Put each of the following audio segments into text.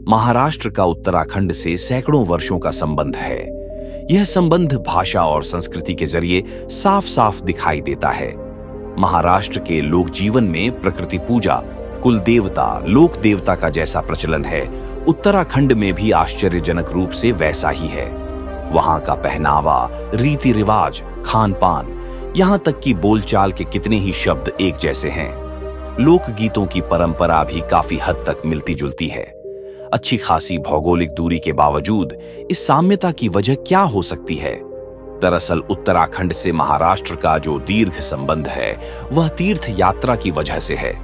महाराष्ट्र का उत्तराखंड से सैकड़ों वर्षों का संबंध है। यह संबंध भाषा और संस्कृति के जरिए साफ साफ दिखाई देता है। महाराष्ट्र के लोक जीवन में प्रकृति पूजा, कुल देवता, लोक देवता का जैसा प्रचलन है, उत्तराखंड में भी आश्चर्यजनक रूप से वैसा ही है। वहां का पहनावा, रीति रिवाज, खान पान, यहां तक कि बोलचाल के कितने ही शब्द एक जैसे हैं। लोकगीतों की परंपरा भी काफी हद तक मिलती जुलती है। अच्छी खासी भौगोलिक दूरी के बावजूद इस साम्यता की वजह क्या हो सकती है? दरअसल उत्तराखंड से महाराष्ट्र का जो दीर्घ संबंध है वह तीर्थ यात्रा की वजह से है।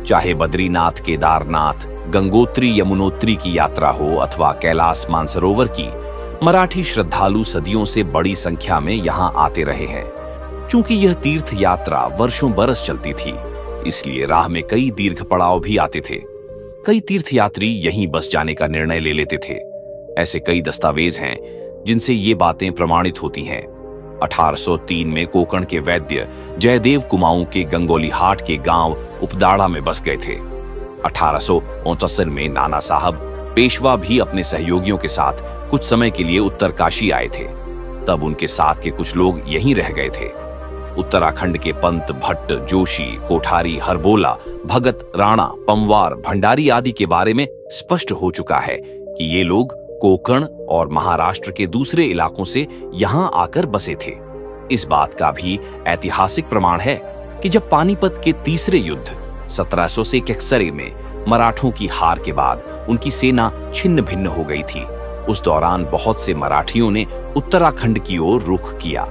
चाहे बद्रीनाथ, केदारनाथ, गंगोत्री, यमुनोत्री की यात्रा हो अथवा कैलाश मानसरोवर की, मराठी श्रद्धालु सदियों से बड़ी संख्या में यहां आते रहे हैं। चूंकि यह तीर्थ यात्रा वर्षों बरस चलती थी, इसलिए राह में कई दीर्घ पड़ाव भी आते थे। कई तीर्थयात्री यहीं बस जाने का निर्णय ले लेते थे। ऐसे कई दस्तावेज हैं जिनसे ये बातें प्रमाणित होती हैं। 1803 में कोकण के वैद्य जयदेव कुमाऊं के गंगोलीहाट के गांव उपदाड़ा में बस गए थे। 1869 में नाना साहब पेशवा भी अपने सहयोगियों के साथ कुछ समय के लिए उत्तरकाशी आए थे। तब उनके साथ के कुछ लोग यहीं रह गए थे। उत्तराखंड के पंत, भट्ट, जोशी, कोठारी, हरबोला, भगत, राणा, पंवार, भंडारी आदि के बारे में स्पष्ट हो चुका है कि ये लोग कोकण और महाराष्ट्र के दूसरे इलाकों से यहां आकर बसे थे। इस बात का भी ऐतिहासिक प्रमाण है कि जब पानीपत के तीसरे युद्ध 1700 से केकसरे में मराठों की हार के बाद उनकी सेना छिन्न भिन्न हो गई थी, उस दौरान बहुत से मराठियों ने उत्तराखंड की ओर रुख किया।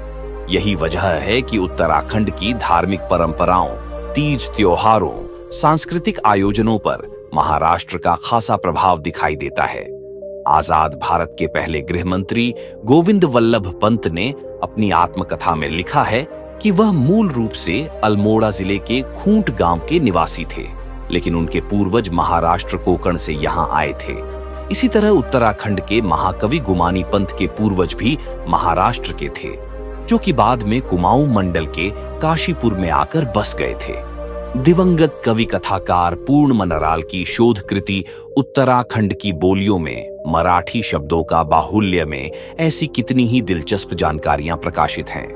यही वजह है कि उत्तराखंड की धार्मिक परंपराओं, तीज त्योहारों, सांस्कृतिक आयोजनों पर महाराष्ट्र का खासा प्रभाव दिखाई देता है। आजाद भारत के पहले गृह मंत्री गोविंद वल्लभ पंत ने अपनी आत्मकथा में लिखा है कि वह मूल रूप से अल्मोड़ा जिले के खूंट गांव के निवासी थे, लेकिन उनके पूर्वज महाराष्ट्र कोकण से यहां आए थे। इसी तरह उत्तराखंड के महाकवि गुमानी पंत के पूर्वज भी महाराष्ट्र के थे, जो कि बाद में कुमाऊं मंडल के काशीपुर में आकर बस गए थे। दिवंगत कवि कथाकार पूर्ण मनराल की शोध कृति उत्तराखंड की बोलियों में मराठी शब्दों का बाहुल्य में ऐसी कितनी ही दिलचस्प जानकारियां प्रकाशित हैं।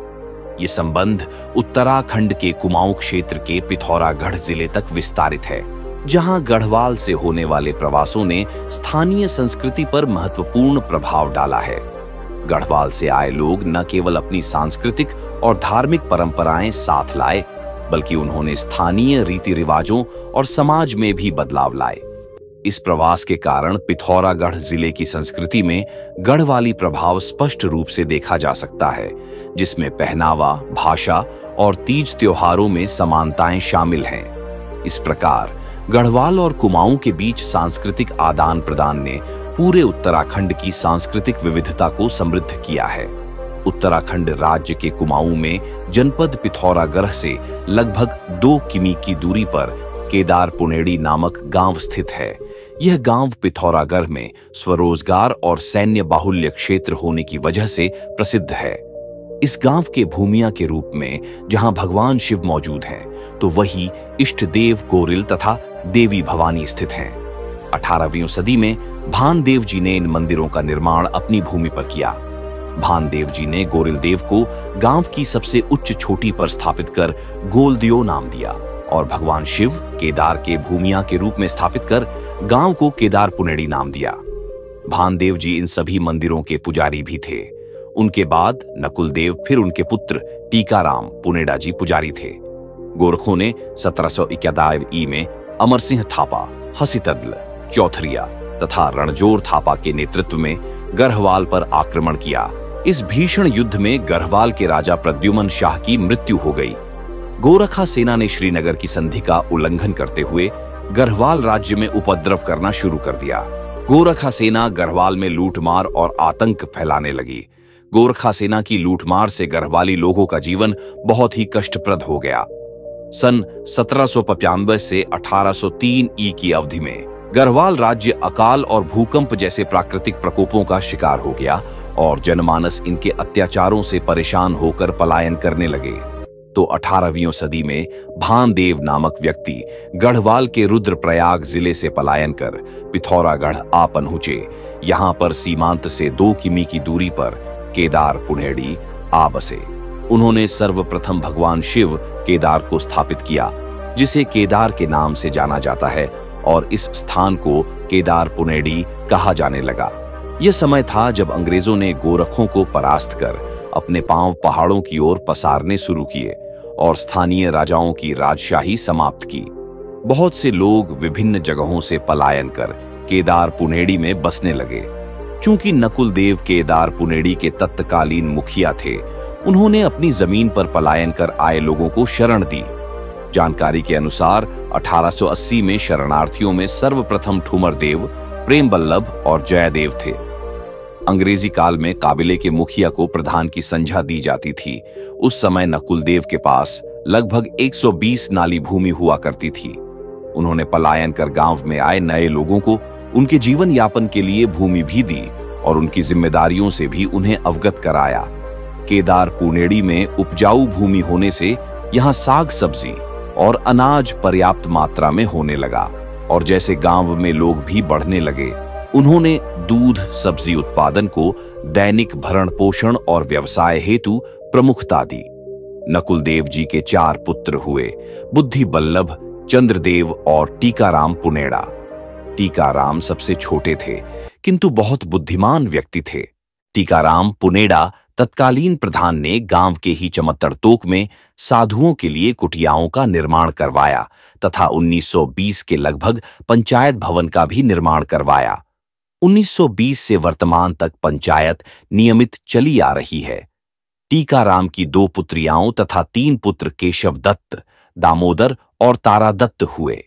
ये संबंध उत्तराखंड के कुमाऊं क्षेत्र के पिथौरागढ़ जिले तक विस्तारित है, जहां गढ़वाल से होने वाले प्रवासों ने स्थानीय संस्कृति पर महत्वपूर्ण प्रभाव डाला है। गढ़वाल से आए लोग न केवल अपनी सांस्कृतिक और धार्मिक परंपराएं साथ लाए, बल्कि उन्होंने स्थानीय रीति रिवाजों और समाज में भी बदलाव लाए। इस प्रवास के कारण पिथौरागढ़ जिले की संस्कृति में गढ़वाली प्रभाव स्पष्ट रूप से देखा जा सकता है, जिसमें पहनावा, भाषा और तीज त्योहारों में समानताएं शामिल हैं। इस प्रकार गढ़वाल और कुमाऊं के बीच सांस्कृतिक आदान प्रदान ने पूरे उत्तराखंड की सांस्कृतिक विविधता को समृद्ध किया है। उत्तराखंड राज्य के कुमाऊं में जनपद पिथौरागढ़ से लगभग 2 किमी की दूरी पर केदार पुनेड़ी नामक गांव स्थित है। यह गांव पिथौरागढ़ में स्वरोजगार और सैन्य बाहुल्य क्षेत्र होने की वजह से प्रसिद्ध है। इस गांव के भूमिया के रूप में जहां भगवान शिव मौजूद हैं, तो वही इष्ट देव गोरिल तथा देवी भवानी स्थित हैं। 18वीं सदी में भानदेव जी ने इन मंदिरों का निर्माण अपनी भूमि पर किया। भानदेव जी ने गोरिल देव को गांव की सबसे उच्च चोटी पर स्थापित कर गोलदियो नाम दिया और भगवान शिव केदार के भूमिया के रूप में स्थापित कर गांव को केदार पुनेड़ी नाम दिया। भानदेव जी इन सभी मंदिरों के पुजारी भी थे। उनके बाद नकुल देव, फिर उनके पुत्र टीकाराम पुनेड़ा जी पुजारी थे। गोरखों ने 1791 में अमर सिंह थापा, हसीतदल, चौथरिया तथा रणजोर थापा के नेतृत्व में गढ़वाल पर आक्रमण किया। इस भीषण युद्ध में गढ़वाल के राजा प्रद्युमन शाह की मृत्यु हो गई। गोरखा सेना ने श्रीनगर की संधि का उल्लंघन करते हुए गढ़वाल राज्य में उपद्रव करना शुरू कर दिया। गोरखा सेना गढ़वाल में लूटमार और आतंक फैलाने लगी। गोरखा सेना की लूटमार से गढ़वाली लोगों का जीवन बहुत ही कष्टप्रद हो गया। सन 1795 से 1803 ई की अवधि में गढ़वाल राज्य अकाल और भूकंप जैसे प्राकृतिक प्रकोपों का शिकार हो गया और जनमानस इनके अत्याचारों से परेशान होकर पलायन करने लगे। तो 18वीं सदी में भानदेव नामक व्यक्ति गढ़वाल के रुद्रप्रयाग जिले से पलायन कर पिथौरागढ़ आ पहुंचे। यहां पर सीमांत से 2 किमी की दूरी पर केदार पुनेड़ी आ बसे। उन्होंने सर्वप्रथम भगवान शिव केदार को स्थापित किया, जिसे केदार के नाम से जाना जाता है, और इस स्थान को केदार पुनेड़ी कहा जाने लगा। यह समय था जब अंग्रेजों ने गोरखों को परास्त कर अपने पांव पहाड़ों की ओर पसारने शुरू किए और स्थानीय राजाओं की राजशाही समाप्त की। बहुत से लोग विभिन्न जगहों से पलायन कर केदार पुनेड़ी में बसने लगे। चूंकि नकुल देव केदार पुनेड़ी के तत्कालीन मुखिया थे, उन्होंने अपनी जमीन पर पलायन कर आए लोगों को शरण दी। जानकारी के अनुसार 1880 में शरणार्थियों में सर्वप्रथम ठुमर देव, प्रेम बल्लभ और जयदेव थे। अंग्रेजी काल में काबिले के मुखिया को प्रधान की संज्ञा दी जाती थी। उस समय नकुल देव के पास लगभग 120 नाली भूमि हुआ करती थी। उन्होंने पलायन कर गांव में आए नए लोगों को उनके जीवन यापन के लिए भूमि भी दी और उनकी जिम्मेदारियों से भी उन्हें अवगत कराया। केदार पुनेड़ी में उपजाऊ भूमि होने से यहाँ साग सब्जी और अनाज पर्याप्त मात्रा में होने लगा, और जैसे गांव में लोग भी बढ़ने लगे, उन्होंने दूध सब्जी उत्पादन को दैनिक भरण पोषण और व्यवसाय हेतु प्रमुखता दी। नकुल देव जी के 4 पुत्र हुए, बुद्धि बल्लभ, चंद्रदेव और टीकाराम पुनेड़ा। टीकाराम सबसे छोटे थे, किंतु बहुत बुद्धिमान व्यक्ति थे। टीकाराम पुनेड़ा तत्कालीन प्रधान ने गांव के ही चमत्तरतोक में साधुओं के लिए कुटियाओं का निर्माण करवाया तथा 1920 के लगभग पंचायत भवन का भी निर्माण करवाया। 1920 से वर्तमान तक पंचायत नियमित चली आ रही है। टीकाराम की 2 पुत्रियाओं तथा 3 पुत्र केशव दत्त, दामोदर और तारा दत्त हुए।